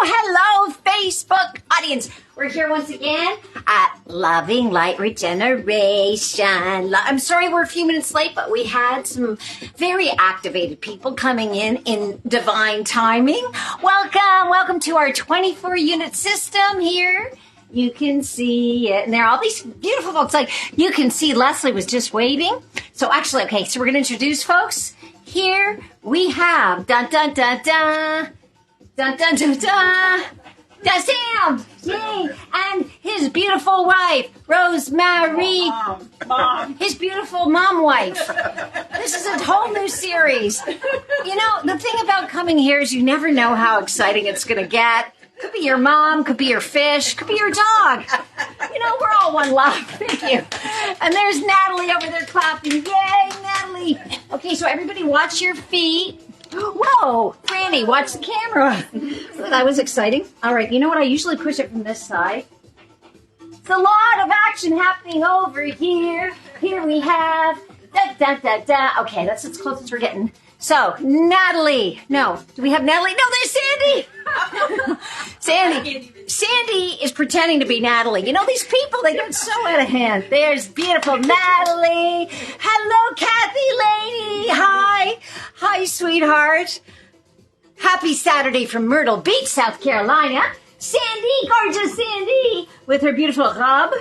hello, Facebook audience. We're here once again at Loving Light Regeneration. I'm sorry we're a few minutes late, but we had some very activated people coming in divine timing. Welcome to our 24-unit system here. You can see it, and there are all these beautiful folks. Like, you can see Leslie was just waving. So actually, okay, so we're going to introduce folks. Here we have dun dun dun dun dun dun dun dun. That's Sam, yay, and his beautiful wife, Rosemary. Mom. His beautiful mom wife. This is a whole new series. You know, the thing about coming here is you never know how exciting it's going to get. Could be your mom, could be your fish, could be your dog. You know, we're all one love. Thank you. And there's Natalie over there clapping. Yay, Natalie. Okay, so everybody watch your feet. Whoa, Franny, watch the camera. That was exciting. All right, you know what? I usually push it from this side. It's a lot of action happening over here. Here we have da-da-da-da. Okay, that's as close as we're getting. So, Natalie. No, do we have Natalie? No, there's Sandy. Sandy is pretending to be Natalie. You know, these people, they get so out of hand. There's beautiful Natalie. Hello, Kathy lady. Hi, sweetheart. Happy Saturday from Myrtle Beach, South Carolina. Sandy, gorgeous Sandy, with her beautiful robe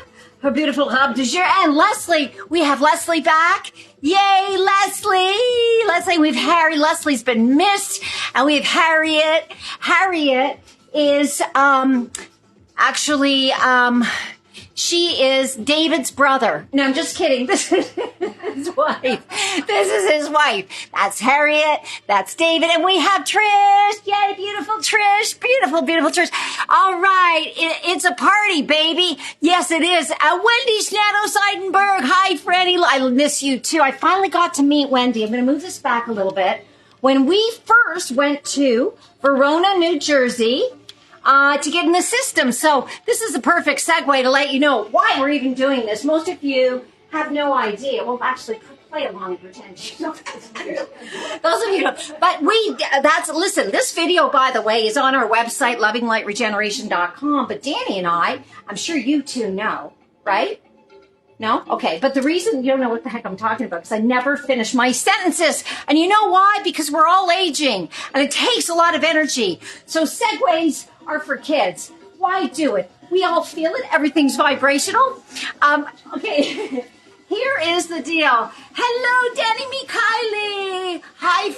de jour. And Leslie, we have Leslie back. Yay, Leslie. Leslie, we've Harry. Leslie's been missed. And we have Harriet. Harriet is, she is David's brother. No, I'm just kidding. This is his wife. This is his wife. That's Harriet. That's David. And we have Trish. Yay, beautiful Trish. Beautiful, beautiful Trish. All right. It's a party, baby. Yes, it is. Wendy Schnatto-Seidenberg. Hi, Freddie. I miss you, too. I finally got to meet Wendy. I'm going to move this back a little bit. When we first went to Verona, New Jersey, to get in the system. So this is a perfect segue to let you know why we're even doing this. Most of you have no idea. Well, actually, play along and pretend you know. Those of you don't. But listen, this video, by the way, is on our website, lovinglightregeneration.com. But Danny and I'm sure you two know, right? No? Okay. But the reason you don't know what the heck I'm talking about is I never finish my sentences. And you know why? Because we're all aging and it takes a lot of energy. So segues are for kids. Why do it? We all feel it. Everything's vibrational. Okay. Here is the deal. Hello, Danny Mikhaili. Hi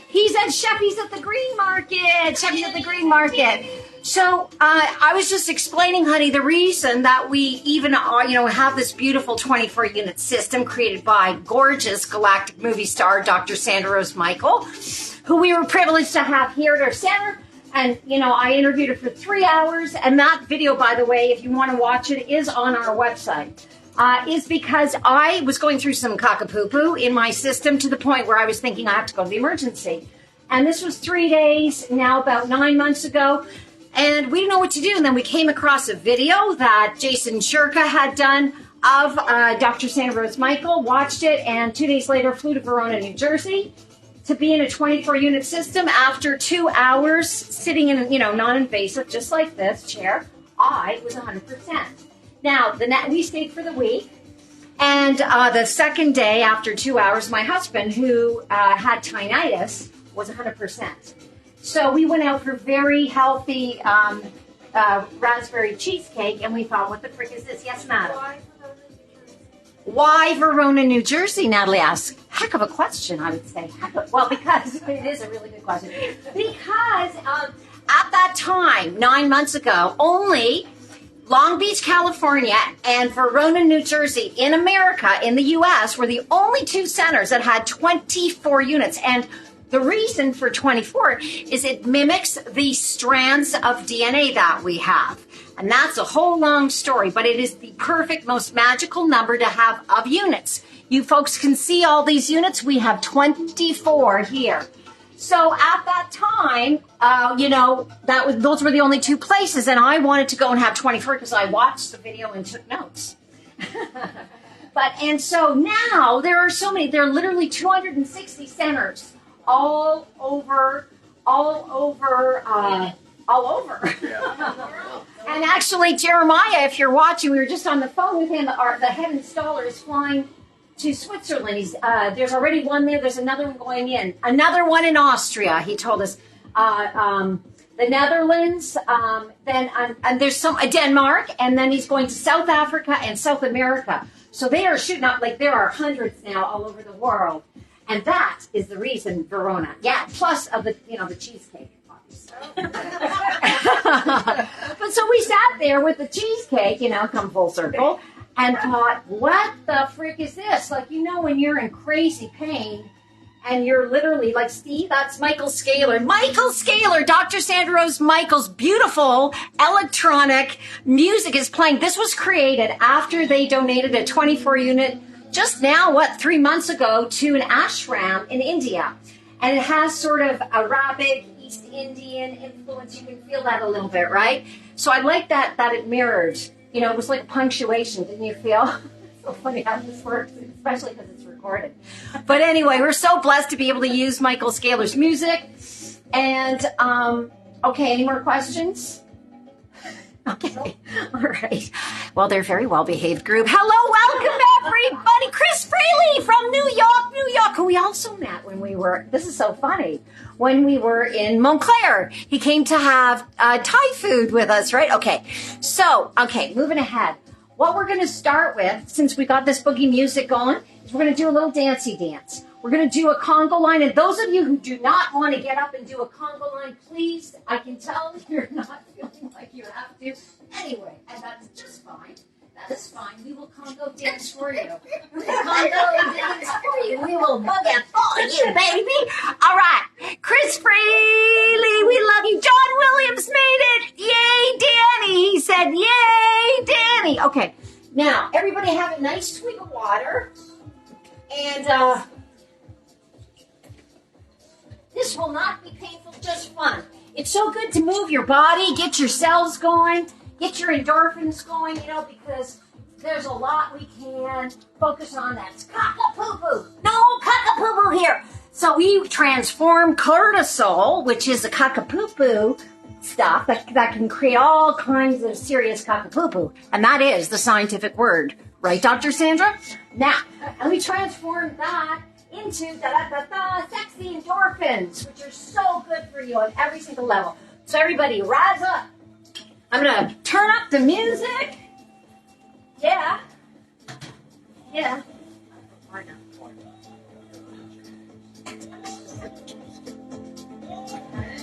he's at Sheffy's at the Green Market. Sheffy's at the Green Market. So, I was just explaining, honey, the reason that we even are, have this beautiful 24-unit system created by gorgeous galactic movie star, Dr. Sandra Rose Michael, who we were privileged to have here at our center. And, I interviewed her for 3 hours. And that video, by the way, if you want to watch it, is on our website. Is because I was going through some Kakapoopoo in my system to the point where I was thinking I have to go to the emergency. And this was 3 days, now about 9 months ago. And we didn't know what to do. And then we came across a video that Jason Shurka had done of Dr. Sandra Rose Michael, watched it, and 2 days later flew to Verona, New Jersey to be in a 24-unit system. After 2 hours sitting in, non-invasive, just like this chair, I was 100%. Now, we stayed for the week. And the second day, after 2 hours, my husband, who had tinnitus, was 100%. So we went out for very healthy raspberry cheesecake, and we thought, what the frick is this? Yes, madam. Why Verona, New Jersey? Natalie asks. Heck of a question, I would say. Well, because it is a really good question. Because at that time, 9 months ago, only Long Beach, California, and Verona, New Jersey, in America, in the U.S., were the only two centers that had 24 units. And the reason for 24 is it mimics the strands of DNA that we have. And that's a whole long story, but it is the perfect, most magical number to have of units. You folks can see all these units. We have 24 here. So at that time, those were the only two places, and I wanted to go and have 24 because I watched the video and took notes. And so now there are so many. There are literally 260 centers all over all over. And actually, Jeremiah, if you're watching, we were just on the phone with him. The head installer is flying to Switzerland. There's already one there. There's another one going in. Another one in Austria, he told us. The Netherlands, then and there's some Denmark, and then he's going to South Africa and South America. So they are shooting up, like there are hundreds now all over the world. And that is the reason Verona. Yeah, plus of the, the cheesecake. But so we sat there with the cheesecake, come full circle, and thought, what the frick is this? Like, when you're in crazy pain and you're literally like, Steve, that's Michael Scalar. Michael Scalar, Dr. Sandra Rose Michael's beautiful electronic music is playing. This was created after they donated a 24-unit just now, 3 months ago, to an ashram in India. And it has sort of Arabic, East Indian influence. You can feel that a little bit, right? So I like that it mirrored. It was like punctuation, didn't you feel? So funny how this works, especially because it's recorded. But anyway, we're so blessed to be able to use Michael Scalar's music. And, okay, any more questions? Okay, all right. Well, they're a very well-behaved group. Hello, welcome, everybody. Chris Freely from New York, who we also met when we were, this is so funny, when we were in Montclair. He came to have Thai food with us, right? Okay, so, moving ahead. What we're going to start with, since we got this boogie music going, is we're going to do a little dancey dance. We're going to do a conga line. And those of you who do not want to get up and do a conga line, please, I can tell you're not feeling like you have to. Anyway, and that's just fine. That is fine. We will conga dance for you. Conga dance for you. We will boogie for you, baby. All right. Chris Freely, we love you. John Williams made it. Yay, Danny. He said, yay, Danny. Okay. Now, everybody have a nice swig of water. And, this will not be painful, just fun. It's so good to move your body, get your cells going, get your endorphins going, because there's a lot we can focus on. That's Kakapoopoo. No Kakapoopoo here. So we transform cortisol, which is a Kakapoopoo stuff that can create all kinds of serious Kakapoopoo. And that is the scientific word. Right, Dr. Sandra? Now, and we transform that into sexy endorphins, which are so good for you on every single level. So everybody, rise up. I'm going to turn up the music. Yeah.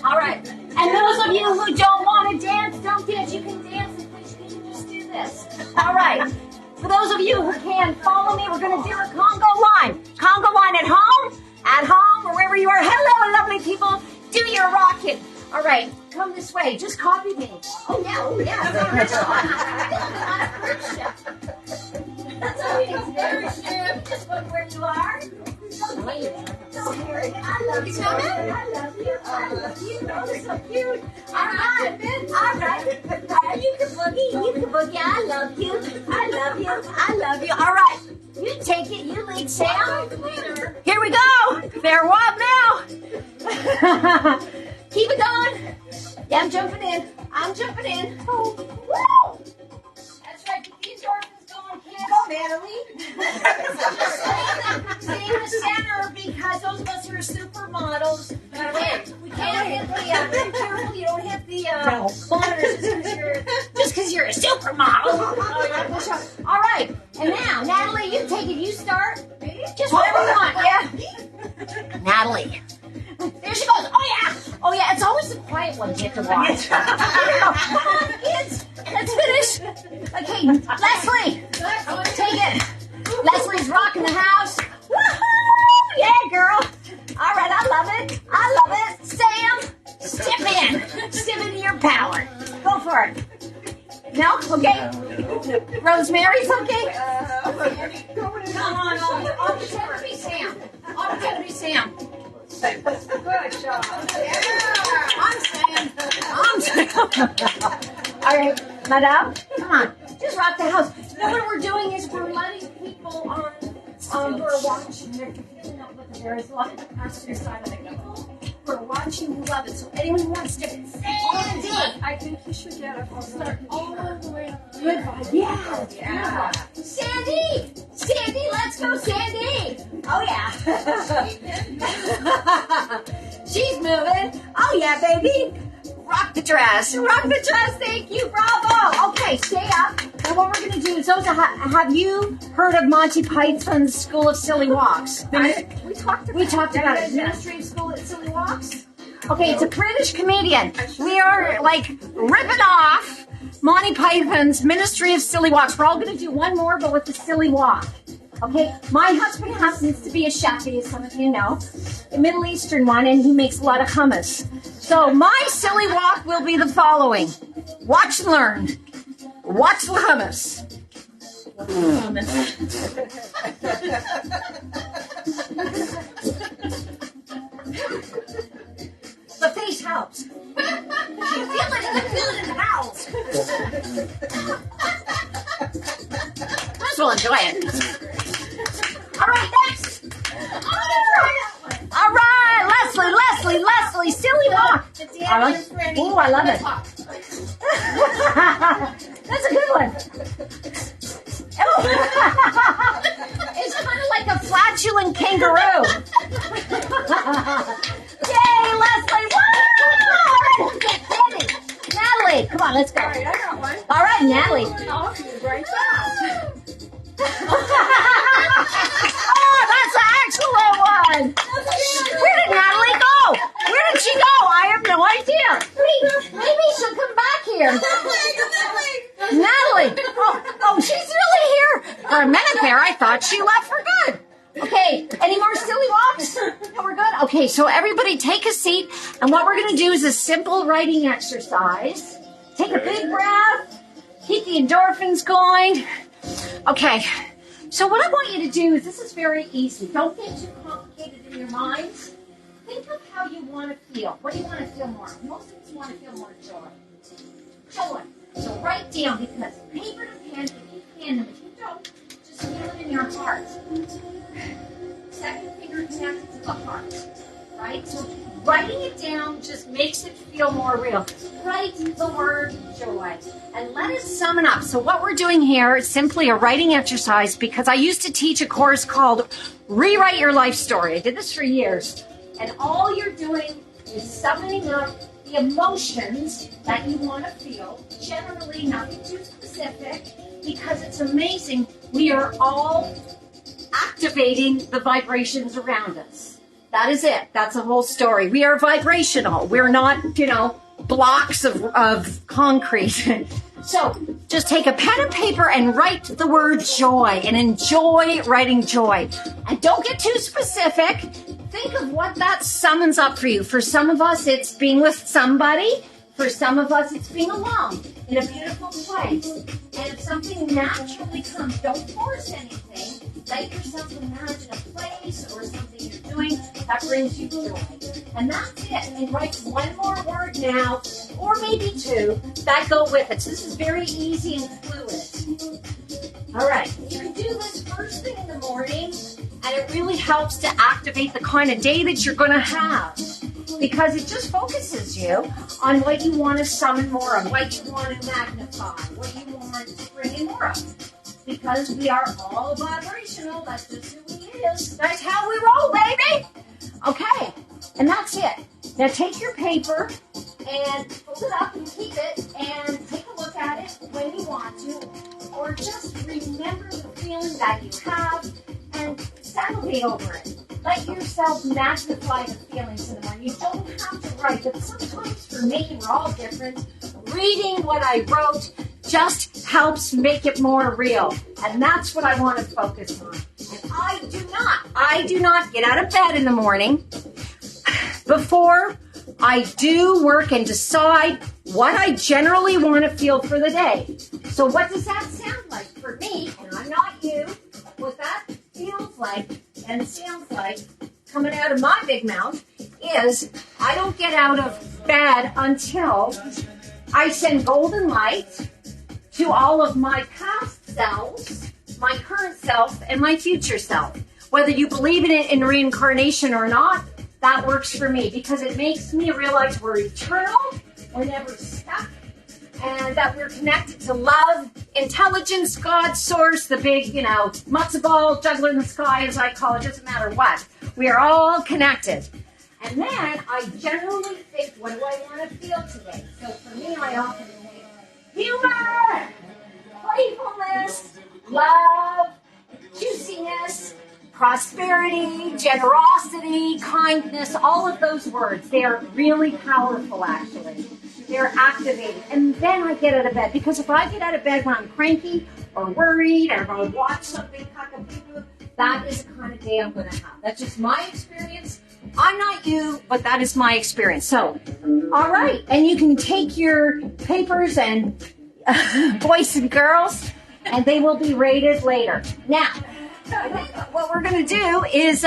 All right. And those of you who don't want to dance, don't dance. You can dance in which you can just do this. All right. For those of you who can, follow me. We're going to do a Congo line. Congo line at home, or wherever you are. Hello, lovely people. Do your rocking. All right, come this way. Just copy me. Oh, yeah. That's all it is. Just look where you are. Don't worry. I love you. I love you. Oh, so cute. All right. You can boogie. I love you. All right. You take it. You lead, Sam. Here we go. Fair walk now. Keep it going. Yeah, I'm jumping in. Oh, woo! That's right. Keep these endorphins going. Go, Natalie. Stay in the center because those of us who are supermodels, we can't hit the, be careful you don't hit the monitors just because you're a supermodel. All right. And now, Natalie, you take it. You start. Just whatever you want. Yeah. Natalie. There she goes. Oh, yeah. It's always the quiet ones you have to watch. Come on, kids. Let's finish. Okay, Leslie. Take it. Leslie's rocking the house. Woohoo! Yeah, girl. All right, I love it. Sam, step into your power. Go for it. No? Okay. Rosemary's okay? Come on. I'll pretend to be Sam. Good job. Yeah. I'm Sam. All right, madame, come on. Just rock the house. What we're doing is we're letting people who are watching, there's a lot of capacity side of the people who are watching you will love it. So anyone who wants to I think you should get it. I'll start all the way up. good vibe. Yeah. Sandy, let's go, Sandy. Oh yeah. She's moving. Oh yeah, baby. Rock the dress. Thank you. Bravo. Okay, stay up. And what we're going to do is, have you heard of Monty Python's School of Silly Walks? We talked about it. Administrative School at Silly Walks? Okay, it's a British comedian. We are like ripping off Monty Python's Ministry of Silly Walks. We're all going to do one more, but with the silly walk. Okay, my husband happens to be a chef, as some of you know, a Middle Eastern one, and he makes a lot of hummus. So my silly walk will be the following. Watch and learn. Watch the hummus. The face helps. You feel it in the house. Might as well enjoy it. All right, next. All right, Leslie, silly walk. Oh, I love it. That's a good one. It's kind of like a flatulent kangaroo. Yay, Leslie! Woo! Natalie, come on, let's go. All right, I got one. All right, Natalie. I'll do it right fast. Oh, that's an excellent one. Where did Natalie go? Where did she go? I have no idea. Maybe she'll come back here. Natalie. Oh, she's really here. For a minute there, I thought she left for good. Okay, any more silly walks? No, we're good? Okay, so everybody take a seat. And what we're going to do is a simple writing exercise. Take a big breath. Keep the endorphins going. Okay, so what I want you to do is, this is very easy. Don't get too complicated in your minds. Think of how you want to feel. What do you want to feel more? Most of us want to feel more joy. Joy. So write down, because paper to pen, if you can, and if you don't, just feel it in your heart. Second finger connected to the heart, right? So writing it down just makes it feel more real. Write the word joy and let it summon up. So what we're doing here is simply a writing exercise, because I used to teach a course called Rewrite Your Life Story. I did this for years. And all you're doing is summoning up the emotions that you want to feel. Generally, nothing too specific, because it's amazing. We are all activating the vibrations around us. That is it. That's the whole story. We are vibrational. We're not, blocks of concrete. So just take a pen and paper and write the word joy, and enjoy writing joy. And don't get too specific. Think of what that summons up for you. For some of us, it's being with somebody. For some of us, it's being alone in a beautiful place. And if something naturally comes, don't force anything. Let yourself imagine a place or something you're doing that brings you joy. And that's it. And write one more word now, or maybe two, that go with it. So this is very easy and fluid. All right. You can do this first thing in the morning, and it really helps to activate the kind of day that you're going to have, because it just focuses you on what you want to summon more of, what you want to magnify, what you want to bring in more of. Because we are all vibrational. That's just who we is. That's how we roll, baby. Okay, and that's it. Now take your paper and fold it up and keep it, and take a look at it when you want to, or just remember the feeling that you have and salivate over it. Let yourself magnify the feelings in the morning. You don't have to write, but sometimes for me, we're all different. Reading what I wrote just helps make it more real. And that's what I want to focus on. And I do not get out of bed in the morning before I do work and decide what I generally want to feel for the day. So what does that sound like for me? And I'm not you. What that feels like and sounds like coming out of my big mouth is I don't get out of bed until I send golden light to all of my past selves, my current self, and my future self. Whether you believe in it in reincarnation or not, that works for me because it makes me realize we're eternal, we're never stuck, and that we're connected to love, intelligence, God, source, the big, matzo ball, juggler in the sky, as I call it, doesn't matter what. We are all connected. And then I generally think, what do I want to feel today? So for me, I often think humor, playfulness, love, juiciness, prosperity, generosity, kindness, all of those words. They are really powerful, actually. They're activating. And then I get out of bed. Because if I get out of bed when I'm cranky or worried or if I watch something, Kakapoopoo, that is the kind of day I'm going to have. That's just my experience. I'm not you, but that is my experience. So, all right. And you can take your papers and boys and girls, and they will be rated later. Now, I think what we're going to do is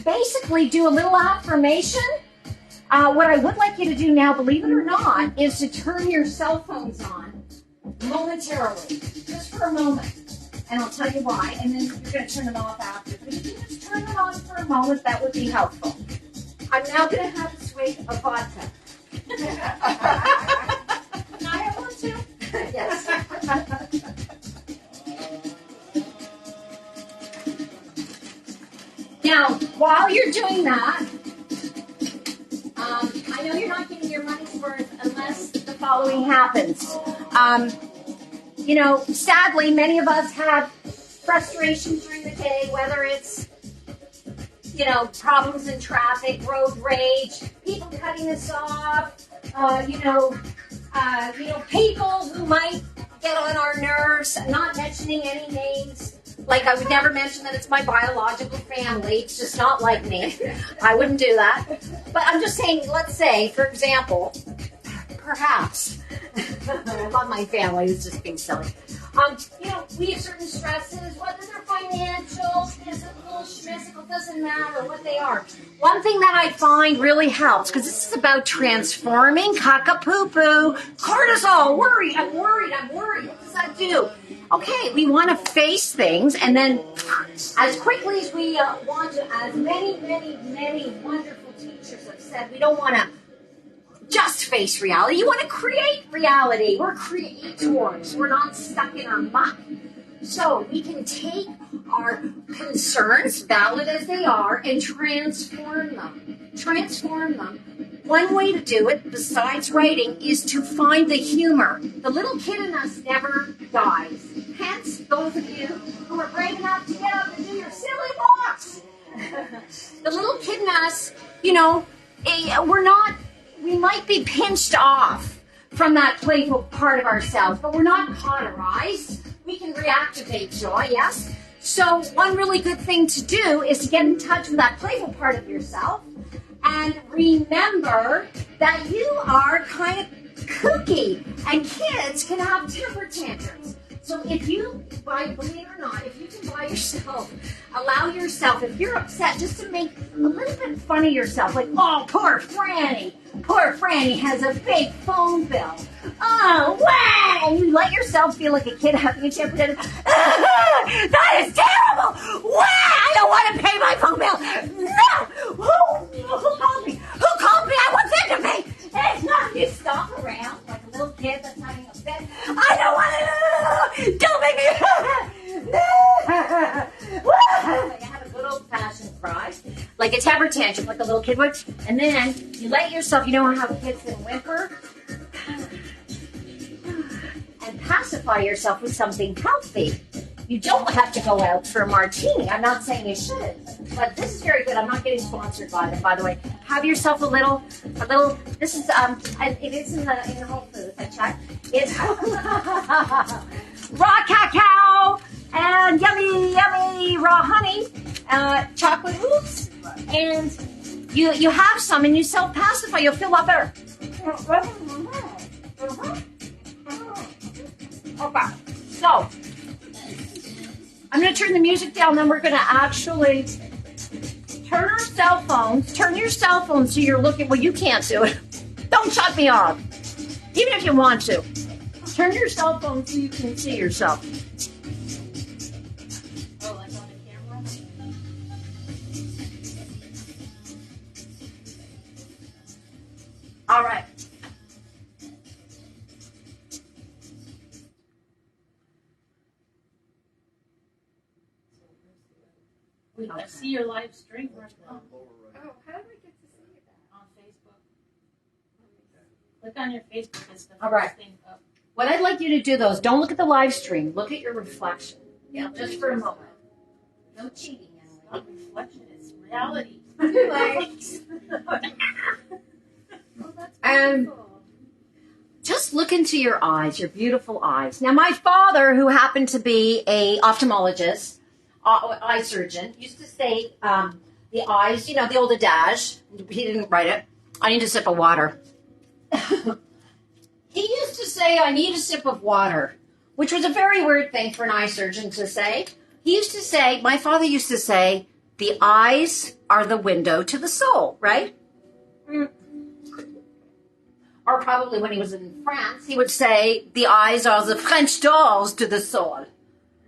basically do a little affirmation. What I would like you to do now, believe it or not, is to turn your cell phones on momentarily, just for a moment. And I'll tell you why, and then you're going to turn them off after. But if you just turn them on for a moment, that would be helpful. I'm now going to have a swig of vodka. Can I have one too? Yes. Now, while you're doing that, I know you're not getting your money's worth unless the following happens. Sadly, many of us have frustration during the day, whether it's, problems in traffic, road rage, people cutting us off, people who might get on our nerves, not mentioning any names. Like, I would never mention that it's my biological family. It's just not like me. I wouldn't do that. But I'm just saying, let's say, for example, perhaps, I love my family, it's just being silly. We have certain stresses, whether they're financial, physical, schmisical, doesn't matter what they are. One thing that I find really helps, because this is about transforming Kakapoopoo, cortisol, worry, I'm worried. What does that do? Okay, we want to face things, and then as quickly as we want to, as many wonderful teachers have said, we don't want to just face reality. You want to create reality. We're creators. We're not stuck in our muck. So we can take our concerns, valid as they are, and transform them. One way to do it, besides writing, is to find the humor. The little kid in us never dies. Hence, those of you who are brave enough to get up and do your silly walks. The little kid in us, we might be pinched off from that playful part of ourselves, but we're not cauterized. We can reactivate joy, yes? So one really good thing to do is to get in touch with that playful part of yourself and remember that you are kind of kooky, and kids can have temper tantrums. So if you, believe it or not, if you can allow yourself, if you're upset, just to make a little bit fun of yourself, like, oh, poor Franny has a big phone bill. Oh, wow! And you let yourself feel like a kid having a temper tantrum. That is terrible! Wow! I don't want to pay my phone bill! No! Who called me? Who called me? I want them to pay! It's not. You stomp around like a little kid that's having a fit. I don't want to. Don't make me. You have a good old-fashioned cry, like a temper tantrum, like a little kid would, and then you let yourself. You know how kids can whimper, and pacify yourself with something healthy. You don't have to go out for a martini. I'm not saying you shouldn't, but this is very good. I'm not getting sponsored by the way. Have yourself a little. This is it is in the Whole Foods. I checked. It's raw cacao and yummy raw honey, chocolate hoops, and you have some and you self pacify. You'll feel a lot better. Okay, so. I'm going to turn the music down, then we're going to actually turn your cell phones so you're looking. Well, you can't do it. Don't shut me off. Even if you want to. Turn your cell phone so you can see yourself. Oh, like on the camera? All right. I see your live stream right now Oh, how do I get to see that? on Facebook. Click on your Facebook. It's the All first right. thing up. What I'd like you to do, though, is don't look at the live stream. Look at your reflection. Yeah, just for a moment. No cheating, It's not reflection, it's reality. Oh, that's And beautiful. just look into your eyes, your beautiful eyes. Now, my father, who happened to be a ophthalmologist, eye surgeon, used to say the eyes, you know, the old adage. He didn't write it. I need a sip of water. He used to say, I need a sip of water, which was a very weird thing for an eye surgeon to say. He used to say, my father used to say, the eyes are the window to the soul, right? Or probably when he was in France, he would say, the eyes are the French doors to the soul.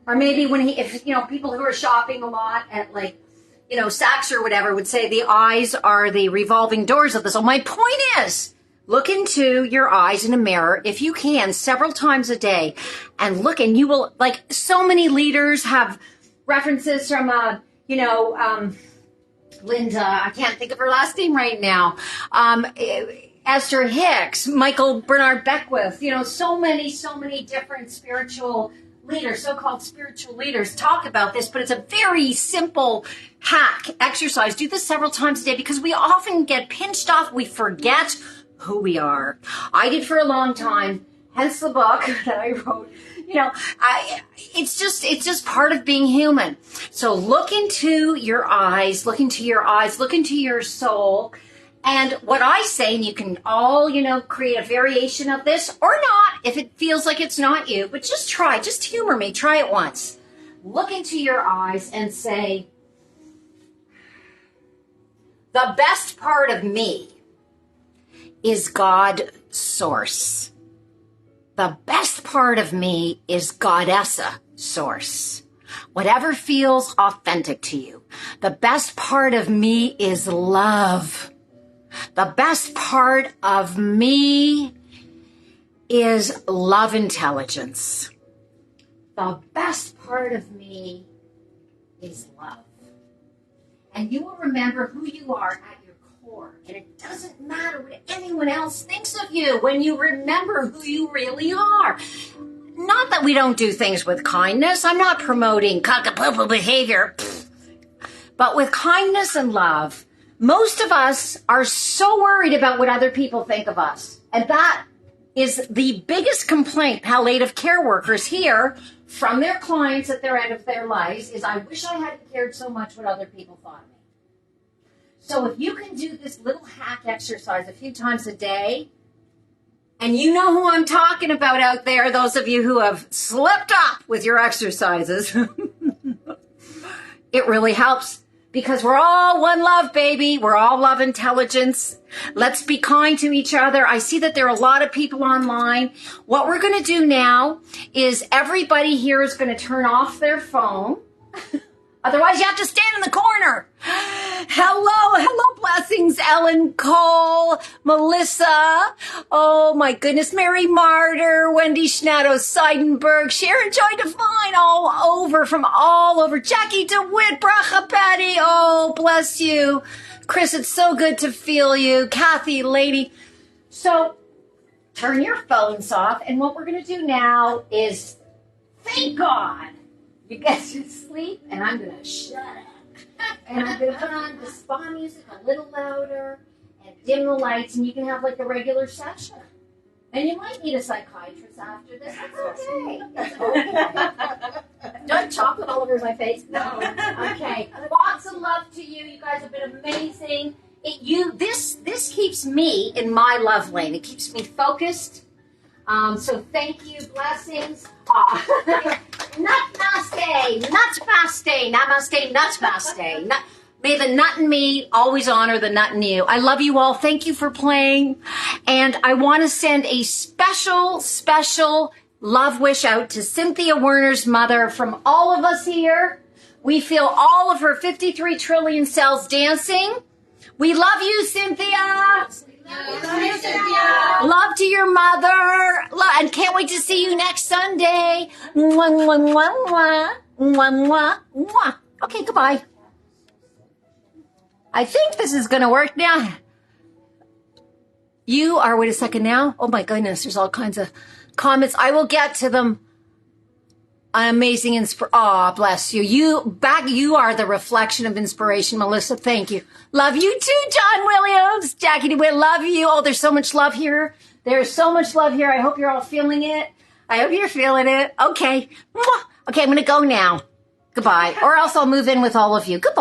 Or maybe when if people who are shopping a lot at Saks or whatever would say the eyes are the revolving doors of the soul. My point is, look into your eyes in a mirror if you can several times a day and look, and you will, like so many leaders have references from, Linda, I can't think of her last name right now. Esther Hicks, Michael Bernard Beckwith, so many different spiritual leaders, so-called spiritual leaders talk about this, but it's a very simple hack exercise. Do this several times a day because we often get pinched off. We forget who we are. I did for a long time, hence the book that I wrote. It's just part of being human. So look into your eyes, look into your soul. And what I say, and you can all, create a variation of this or not if it feels like it's not you, but just try, just humor me, try it once. Look into your eyes and say, the best part of me is God source. The best part of me is Goddessa source. Whatever feels authentic to you. The best part of me is love. The best part of me is love intelligence. The best part of me is love. And you will remember who you are at your core. And it doesn't matter what anyone else thinks of you when you remember who you really are. Not that we don't do things with kindness. I'm not promoting Kakapoopoo behavior. But with kindness and love, most of us are so worried about what other people think of us. And that is the biggest complaint palliative care workers hear from their clients at their end of their lives is, I wish I hadn't cared so much what other people thought of me. So if you can do this little hack exercise a few times a day, and you know who I'm talking about out there, those of you who have slipped up with your exercises, it really helps. Because we're all one love, baby. We're all love intelligence. Let's be kind to each other. I see that there are a lot of people online. What we're going to do now is everybody here is going to turn off their phone. Otherwise, you have to stand in the corner. Hello, blessings, Ellen Cole, Melissa. Oh, my goodness, Mary Martyr, Wendy Schnato, Seidenberg, Sharon Joy Devine, from all over. Jackie DeWitt, Bracha Patty. Oh, bless you. Chris, it's so good to feel you. Kathy, lady. So, turn your phones off, and what we're going to do now is, thank God, you guys should sleep, and I'm going to shut up. And I'm going to put on the spa music a little louder and dim the lights, and you can have like a regular session. And you might need a psychiatrist after this. That's okay. That's okay. Don't chocolate all over my face. No. Okay. Lots of love to you. You guys have been amazing. This keeps me in my love lane. It keeps me focused. So thank you. Blessings. Namaste, namaste, namaste. May the nut in me always honor the nut in you. I love you all. Thank you for playing. And I want to send a special love wish out to Cynthia Werner's mother from all of us here. We feel all of her 53 trillion cells dancing. We love you, Cynthia. We love you, your mother. And can't wait to see you next Sunday. Mwah, mwah, mwah, mwah. Mwah, mwah, mwah. Okay, goodbye. I think this is going to work now. You are, wait a second now. Oh my goodness, there's all kinds of comments. I will get to them. Amazing bless you. You are the reflection of inspiration, Melissa. Thank you. Love you too, John Williams. Jackie DeWitt, love you. Oh, there's so much love here. There's so much love here. I hope you're all feeling it. I hope you're feeling it. Okay. Mwah. Okay, I'm going to go now. Goodbye. Or else I'll move in with all of you. Goodbye.